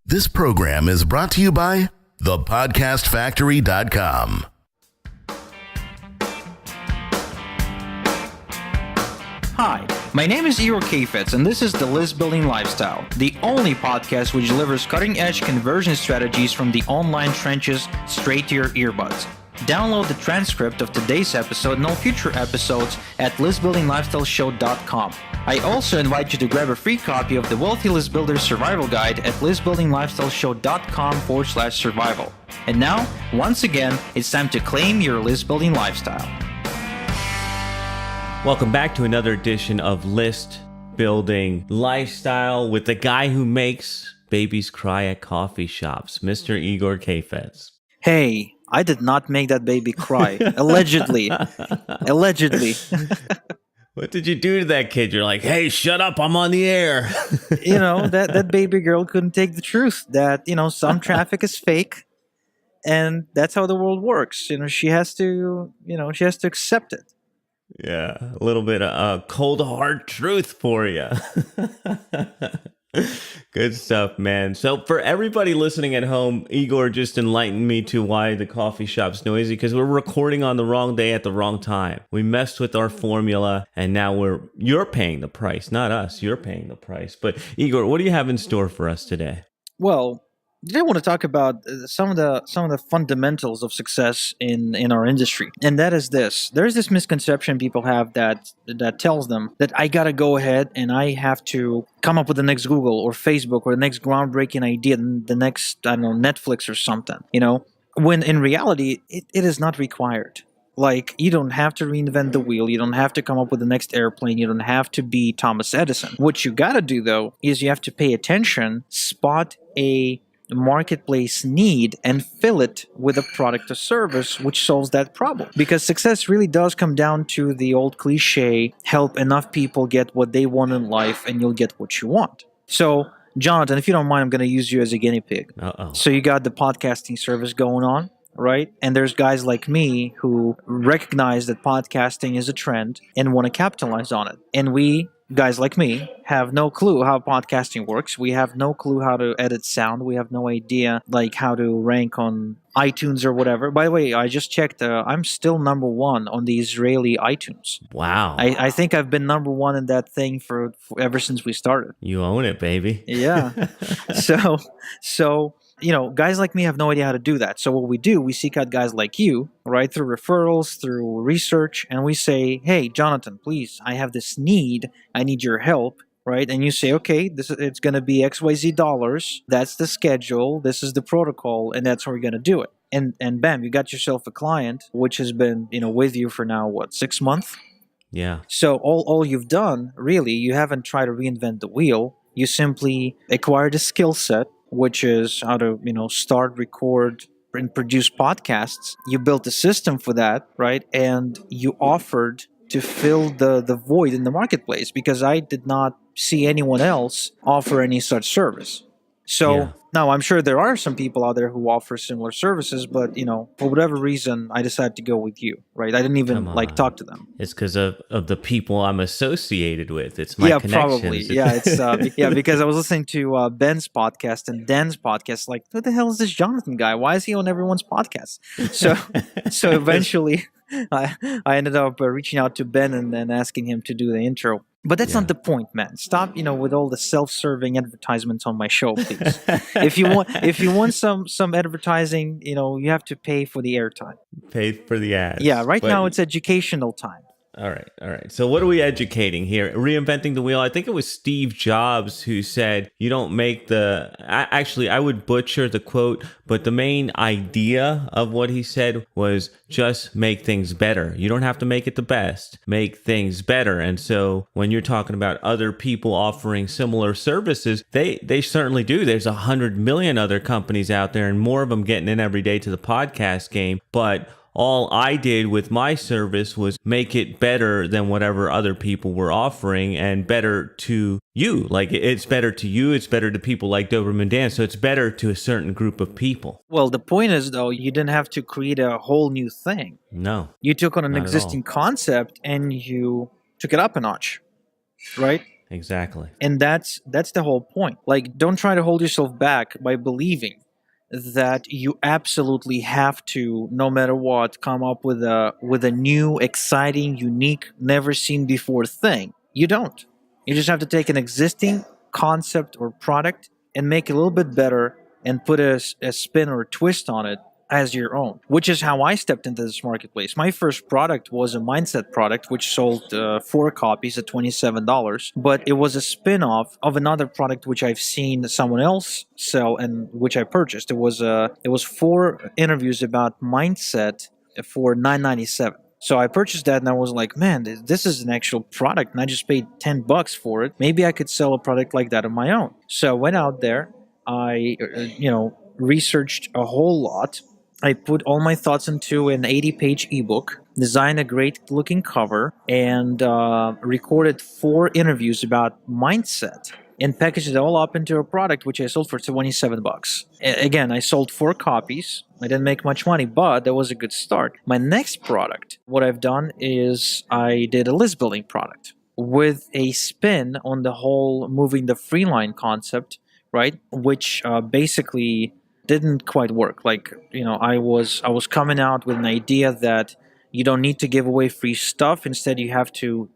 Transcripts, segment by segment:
This program is brought to you by thepodcastfactory.com. Hi, my name is Igor Kheifets, and this is The List Building Lifestyle, the only podcast which delivers cutting-edge conversion strategies from the online trenches straight to your earbuds. Download the transcript of today's episode and all future episodes at listbuildinglifestyleshow.com. I also invite you to grab a free copy of the Wealthy List Builder Survival Guide at listbuildinglifestyleshow.com/survival. And now, once again, it's time to claim your list building lifestyle. Welcome back to another edition of List Building Lifestyle with the guy who makes babies cry at coffee shops, Mr. Igor Kheifets. Hey, I did not make that baby cry. Allegedly. Allegedly. What did you do to that kid? You're like, hey, shut up, I'm on the air. That baby girl couldn't take the truth that, some traffic is fake. And that's how the world works. She has to accept it. Yeah, a little bit of cold hard truth for you. Good stuff, man. So for everybody listening at home, Igor just enlightened me to why the coffee shop's noisy, because we're recording on the wrong day at the wrong time. We messed with our formula, and now you're paying the price, not us. You're paying the price. But Igor, what do you have in store for us today? Well, today I want to talk about some of the fundamentals of success in our industry, and that is this. There's this misconception people have that tells them that I gotta go ahead and I have to come up with the next Google or Facebook or the next groundbreaking idea, the next Netflix or something. When in reality it is not required. Like, you don't have to reinvent the wheel. You don't have to come up with the next airplane. You don't have to be Thomas Edison. What you gotta do though is you have to pay attention, spot a marketplace need, and fill it with a product or service which solves that problem. Because success really does come down to the old cliche, help enough people get what they want in life and you'll get what you want. So, Jonathan, if you don't mind, I'm going to use you as a guinea pig. Uh-oh. So you got the podcasting service going on, right? And there's guys like me who recognize that podcasting is a trend and want to capitalize on it. And we, guys like me, have no clue how podcasting works. We have no clue how to edit sound. We have no idea how to rank on iTunes or whatever. By the way, I just checked. I'm still number one on the Israeli iTunes. Wow. I think I've been number one in that thing for ever since we started. You own it, baby. Yeah. So guys like me have no idea how to do that. So what we do, we seek out guys like you, right, through referrals, through research, and we say, hey, Jonathan, please, I have this need. I need your help, right? And you say, okay, it's going to be XYZ dollars. That's the schedule. This is the protocol, and that's how we're going to do it. And bam, you got yourself a client, which has been, with you for now, 6 months? Yeah. So all you've done, really, you haven't tried to reinvent the wheel. You simply acquired a skill set, which is how to, start, record, and produce podcasts. You built a system for that, right? And you offered to fill the void in the marketplace, because I did not see anyone else offer any such service. So now I'm sure there are some people out there who offer similar services, but for whatever reason, I decided to go with you, right? I didn't even talk to them. It's because of the people I'm associated with. It's my connections. Probably. Yeah, it's because I was listening to Ben's podcast and Dan's podcast. Like, who the hell is this Jonathan guy? Why is he on everyone's podcast? So eventually, I ended up reaching out to Ben and then asking him to do the intro. But that's not the point, man. Stop, with all the self-serving advertisements on my show, please. If you want some advertising, you have to pay for the airtime. Pay for the ads. Yeah, now it's educational time. All right. So what are we educating here? Reinventing the wheel. I think it was Steve Jobs who said, you don't make actually, I would butcher the quote, but the main idea of what he said was just make things better. You don't have to make it the best. Make things better. And so when you're talking about other people offering similar services, they certainly do. There's 100 million other companies out there and more of them getting in every day to the podcast game. But all I did with my service was make it better than whatever other people were offering and better to you. Like, it's better to you. It's better to people like Doberman Dan. So it's better to a certain group of people. Well, the point is, though, you didn't have to create a whole new thing. No. You took on an existing concept and you took it up a notch, right? exactly. And that's the whole point. Like, don't try to hold yourself back by believing that you absolutely have to, no matter what, come up with a new, exciting, unique, never seen before thing. You don't. You just have to take an existing concept or product and make it a little bit better and put a spin or a twist on it as your own, which is how I stepped into this marketplace. My first product was a mindset product, which sold 4 copies at $27, but it was a spin off of another product which I've seen someone else sell and which I purchased. It was 4 interviews about mindset for $9.97. So I purchased that and I was like, man, this is an actual product and I just paid $10 for it. Maybe I could sell a product like that on my own. So I went out there, I researched a whole lot. I put all my thoughts into an 80-page ebook, designed a great looking cover, and recorded 4 interviews about mindset and packaged it all up into a product which I sold for $27. Again, I sold 4 copies. I didn't make much money, but that was a good start. My next product, what I've done is I did a list building product with a spin on the whole moving the free line concept, right? Which basically didn't quite work. Like, I was coming out with an idea that you don't need to give away free stuff. Instead, you have to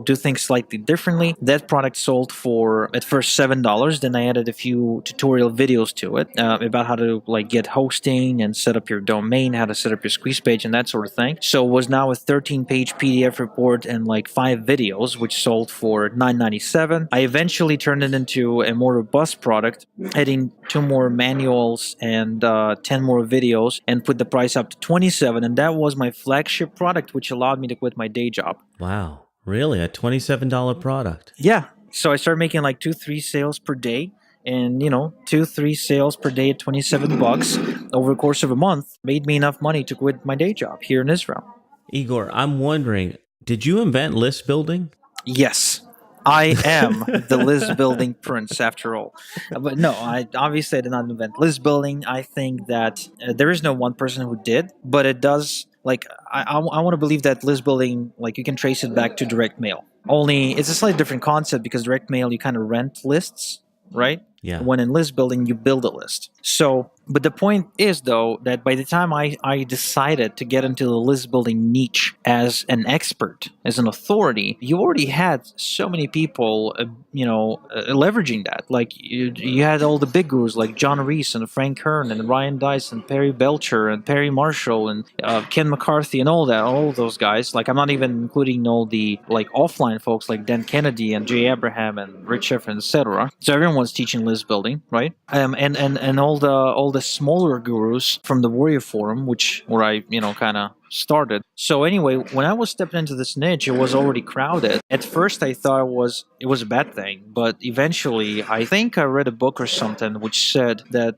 do things slightly differently. That product sold for at first $7. Then I added a few tutorial videos to it about how to like get hosting and set up your domain, how to set up your squeeze page and that sort of thing. So it was now a 13-page PDF report and like 5 videos, which sold for $9.97. I eventually turned it into a more robust product, adding 2 more manuals and 10 more videos, and put the price up to $27. And that was my flagship product, which allowed me to quit my day job. Wow. Really? A $27 product? Yeah. So I started making like 2-3 sales per day. And 2-3 sales per day at $27 over the course of a month made me enough money to quit my day job here in Israel. Igor, I'm wondering, did you invent list building? Yes. I am the list building prince after all. But no, I obviously did not invent list building. I think that there is no one person who did, but it does. Like, I want to believe that list building, like, you can trace it back to direct mail. Only it's a slightly different concept because direct mail, you kind of rent lists, right? Yeah. When in list building, you build a list. So, but the point is, though, that by the time I decided to get into the list building niche as an expert, as an authority, you already had so many people, leveraging that. Like, you had all the big gurus like John Reese and Frank Kern and Ryan Dice and Perry Belcher and Perry Marshall and Ken McCarthy and all those guys. Like, I'm not even including all the like offline folks like Dan Kennedy and Jay Abraham and Rich Sheffer, etc. So everyone was teaching list building, right? And all the smaller gurus from the Warrior Forum, where I kind of started. So anyway, when I was stepping into this niche, it was already crowded. At first, I thought it was a bad thing, but eventually, I think I read a book or something which said that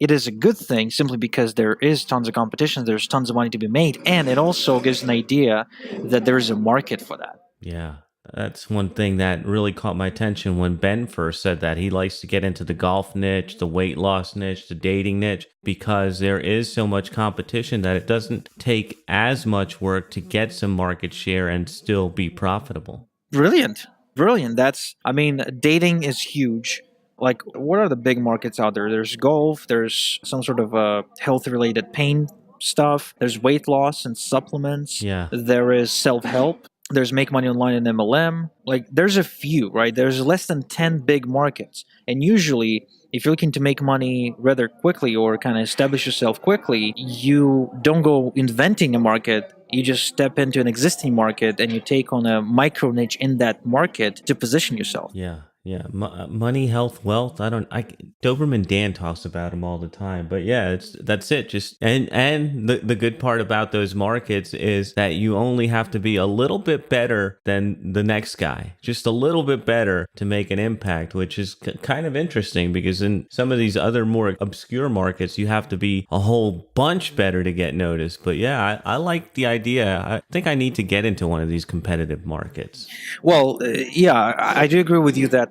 it is a good thing simply because there is tons of competition, there's tons of money to be made, and it also gives an idea that there is a market for that. Yeah. That's one thing that really caught my attention when Ben first said that he likes to get into the golf niche, the weight loss niche, the dating niche, because there is so much competition that it doesn't take as much work to get some market share and still be profitable. Brilliant. Dating is huge. Like, what are the big markets out there? There's golf, there's some sort of health-related pain stuff, there's weight loss and supplements, Yeah. there is self-help, there's make money online and MLM. Like, there's a few, right? There's less than 10 big markets. And usually, if you're looking to make money rather quickly or kind of establish yourself quickly, you don't go inventing a market. You just step into an existing market and you take on a micro niche in that market to position yourself. Yeah. Yeah, money, health, wealth. Doberman Dan talks about them all the time. But yeah, that's it. Just and the good part about those markets is that you only have to be a little bit better than the next guy, just a little bit better to make an impact, which is kind of interesting because in some of these other more obscure markets, you have to be a whole bunch better to get noticed. But yeah, I like the idea. I think I need to get into one of these competitive markets. Well, yeah, I do agree with you that,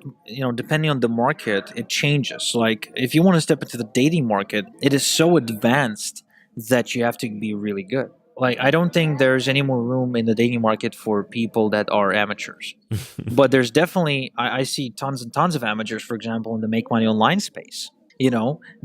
depending on the market, it changes. Like, if you want to step into the dating market, it is so advanced that you have to be really good. Like, I don't think there's any more room in the dating market for people that are amateurs. But there's definitely, I see tons and tons of amateurs, for example, in the make money online space,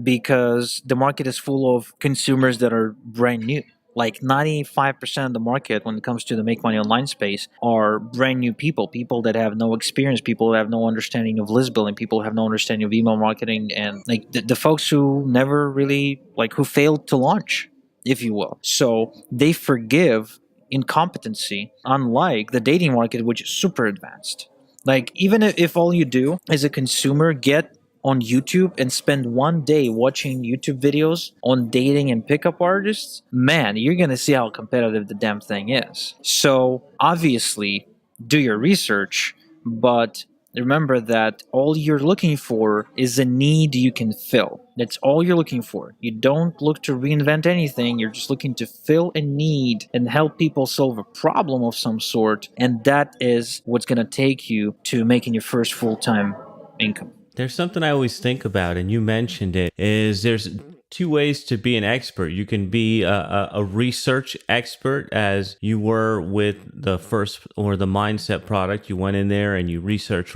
because the market is full of consumers that are brand new. Like 95% of the market when it comes to the make money online space are brand new people that have no experience, people that have no understanding of list building, people who have no understanding of email marketing, and like the folks who never really, like, who failed to launch, if you will. So they forgive incompetency, unlike the dating market, which is super advanced. Like, even if all you do as a consumer get on YouTube and spend one day watching YouTube videos on dating and pickup artists, man, you're going to see how competitive the damn thing is. So obviously, do your research, but remember that all you're looking for is a need you can fill. That's all you're looking for. You don't look to reinvent anything. You're just looking to fill a need and help people solve a problem of some sort. And that is what's going to take you to making your first full-time income. There's something I always think about, and you mentioned it, is there's two ways to be an expert. You can be a research expert, as you were with the first or the mindset product. You went in there and you research,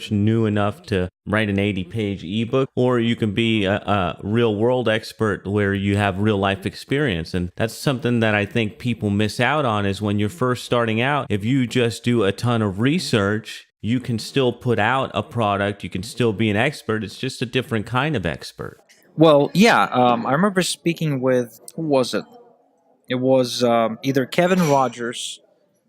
knew enough to write an 80-page ebook, or you can be a real world expert where you have real life experience. And that's something that I think people miss out on, is when you're first starting out, if you just do a ton of research, you can still put out a product, you can still be an expert. It's just a different kind of expert. Well, yeah, I remember speaking with, who was it? It was either Kevin Rogers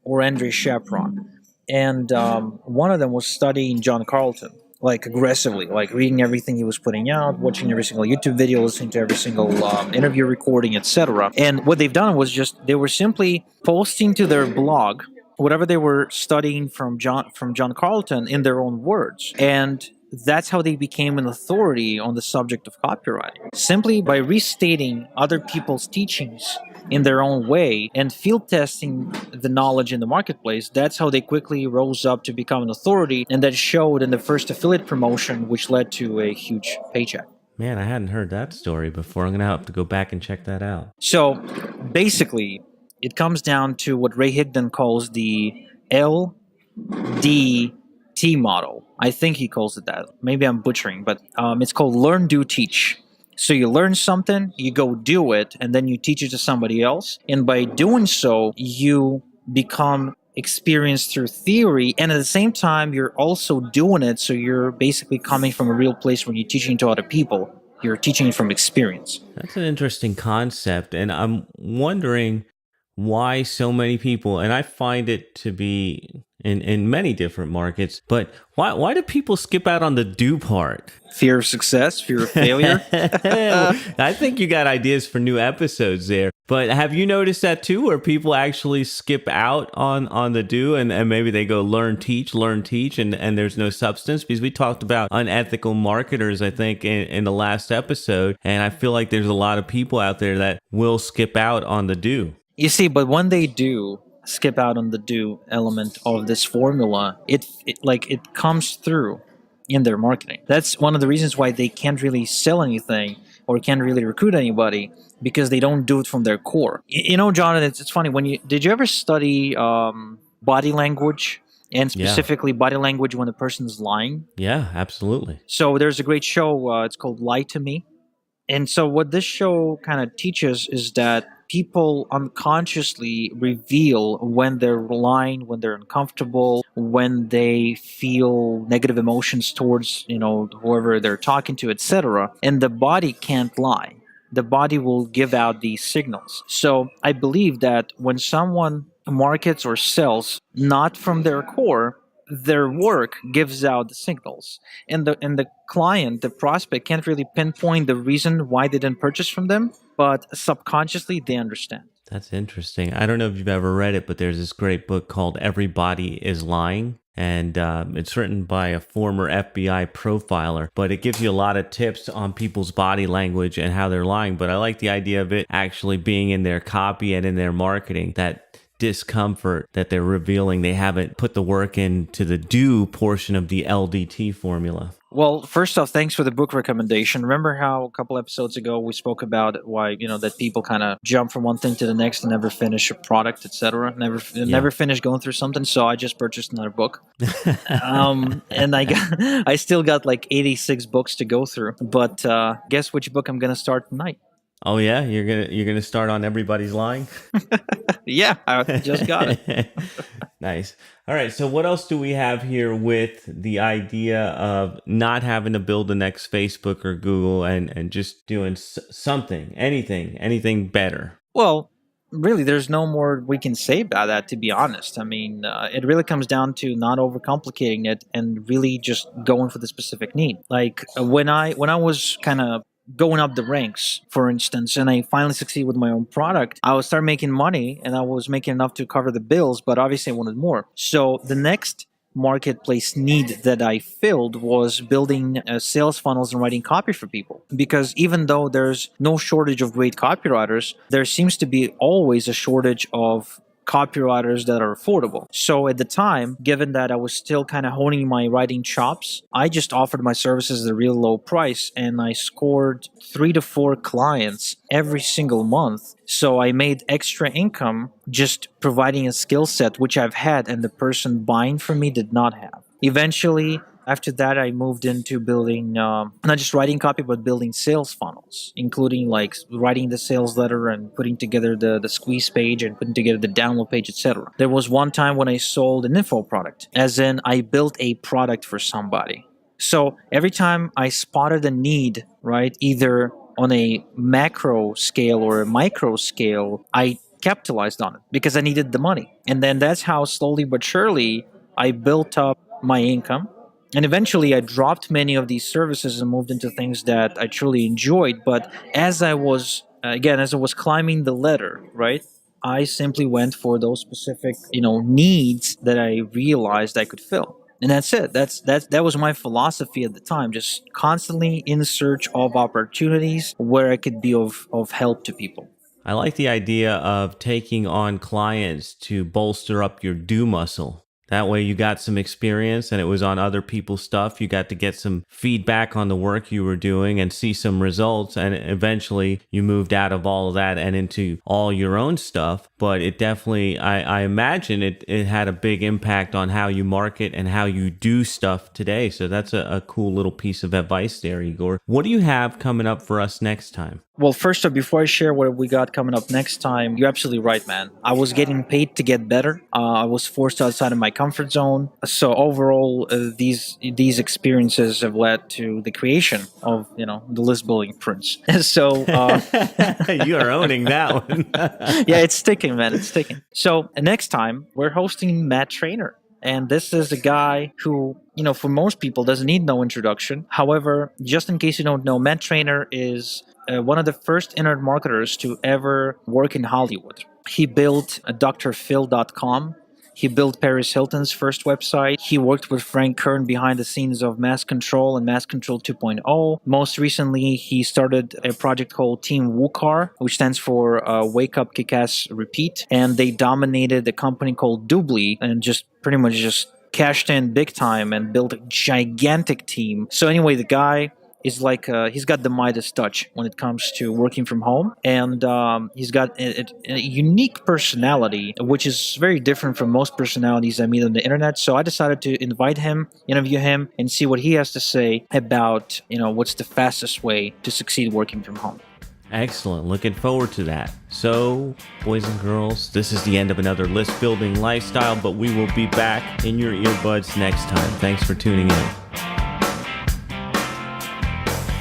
or Andre Chapron. And one of them was studying John Carlton, like aggressively, like reading everything he was putting out, watching every single YouTube video, listening to every single interview recording, etc. And what they've done was just, they were simply posting to their blog whatever they were studying from John Carlton in their own words. And that's how they became an authority on the subject of copywriting. Simply by restating other people's teachings in their own way and field testing the knowledge in the marketplace, that's how they quickly rose up to become an authority, and that showed in the first affiliate promotion, which led to a huge paycheck. Man, I hadn't heard that story before. I'm going to have to go back and check that out. So basically, it comes down to what Ray Higdon calls the LDT model. I think he calls it that. Maybe I'm butchering, but it's called learn, do, teach. So you learn something, you go do it, and then you teach it to somebody else. And by doing so, you become experienced through theory, and at the same time, you're also doing it. So you're basically coming from a real place when you're teaching to other people. You're teaching from experience. That's an interesting concept, and I'm wondering why so many people, and I find it to be in many different markets, but why do people skip out on the do part? Fear of success, fear of failure. I think you got ideas for new episodes there, but have you noticed that too, where people actually skip out on the do, and maybe they go learn, teach, and there's no substance? Because we talked about unethical marketers, I think, in the last episode, and I feel like there's a lot of people out there that will skip out on the do. You see, but when they do skip out on the do element of this formula, it comes through in their marketing. That's one of the reasons why they can't really sell anything or can't really recruit anybody, because they don't do it from their core. Jonathan, it's funny, did you ever study body language, and specifically body language when a person's lying? Yeah, absolutely. So there's a great show, it's called Lie to Me. And so what this show kind of teaches is that people unconsciously reveal when they're lying, when they're uncomfortable, when they feel negative emotions towards, whoever they're talking to, etc. And the body can't lie. The body will give out these signals. So I believe that when someone markets or sells not from their core, their work gives out the signals, and the client, the prospect, can't really pinpoint the reason why they didn't purchase from them, but subconsciously they understand. That's interesting. I don't know if you've ever read it, but there's this great book called Everybody is Lying. And it's written by a former FBI profiler, but it gives you a lot of tips on people's body language and how they're lying. But I like the idea of it actually being in their copy and in their marketing, that discomfort that they're revealing they haven't put the work into the do portion of the LDT formula. Well, first off, thanks for the book recommendation. Remember how a couple episodes ago we spoke about why that people kind of jump from one thing to the next and never finish a product, etc. Yeah. Never finish going through something. So I just purchased another book, and I still got like 86 books to go through. But guess which book I'm gonna start tonight? Oh yeah, you're gonna start on Everybody's Lying. Yeah, I just got it. Nice. All right. So what else do we have here with the idea of not having to build the next Facebook or Google and just doing something, anything better? Well, really, there's no more we can say about that, to be honest. I mean, it really comes down to not overcomplicating it and really just going for the specific need. Like when I was kind of going up the ranks, for instance, and I finally succeeded with my own product, I would start making money and I was making enough to cover the bills, but obviously I wanted more. So the next marketplace need that I filled was building sales funnels and writing copy for people. Because even though there's no shortage of great copywriters, there seems to be always a shortage of copywriters that are affordable. So at the time, given that I was still kind of honing my writing chops, I just offered my services at a real low price and I scored 3 to 4 clients every single month. So I made extra income just providing a skill set which I've had and the person buying from me did not have. Eventually, after that, I moved into building not just writing copy, but building sales funnels, including like writing the sales letter and putting together the squeeze page and putting together the download page, etc. There was one time when I sold an info product, as in I built a product for somebody. So every time I spotted a need, right, either on a macro scale or a micro scale, I capitalized on it because I needed the money. And then that's how slowly but surely I built up my income. And eventually I dropped many of these services and moved into things that I truly enjoyed. But as I was, as I was climbing the ladder, right, I simply went for those specific, needs that I realized I could fill. And that's it. That was my philosophy at the time, just constantly in search of opportunities where I could be of help to people. I like the idea of taking on clients to bolster up your do muscle. That way you got some experience and it was on other people's stuff. You got to get some feedback on the work you were doing and see some results. And eventually you moved out of all of that and into all your own stuff. But it definitely, I imagine it had a big impact on how you market and how you do stuff today. So that's a cool little piece of advice there, Igor. What do you have coming up for us next time? Well, first up, before I share what we got coming up next time, you're absolutely right, man. I was getting paid to get better. I was forced outside of my comfort zone. So overall, these experiences have led to the creation of the list building prince. So you are owning that one. yeah, it's sticking, man. It's sticking. So next time we're hosting Matt Trainer. And this is a guy who, for most people doesn't need no introduction. However, just in case you don't know, Matt Trainer is one of the first internet marketers to ever work in Hollywood. He built drphil.com. He built Paris Hilton's first website. He worked with Frank Kern behind the scenes of Mass Control and Mass Control 2.0. Most recently, he started a project called Team WooCar, which stands for Wake Up, Kick-Ass, Repeat. And they dominated a company called Doobly and just pretty much just cashed in big time and built a gigantic team. So anyway, the guy is like he's got the Midas touch when it comes to working from home, and he's got a unique personality, which is very different from most personalities I meet on the internet. So I decided to invite him, interview him, and see what he has to say about what's the fastest way to succeed working from home. Excellent. Looking forward to that. So, boys and girls, this is the end of another list building lifestyle, but we will be back in your earbuds next time. Thanks for tuning in.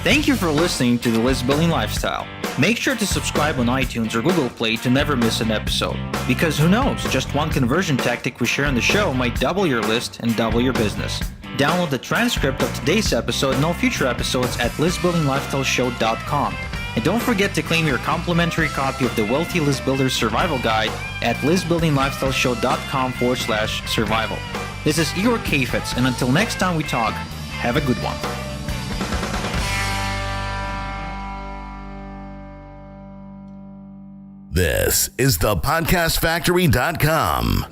Thank you for listening to the List Building Lifestyle. Make sure to subscribe on iTunes or Google Play to never miss an episode. Because who knows, just one conversion tactic we share on the show might double your list and double your business. Download the transcript of today's episode and all future episodes at listbuildinglifestyleshow.com. And don't forget to claim your complimentary copy of the Wealthy List Builder Survival Guide at listbuildinglifestyleshow.com/survival. This is Igor Kheifets, and until next time we talk, have a good one. This is the podcastfactory.com.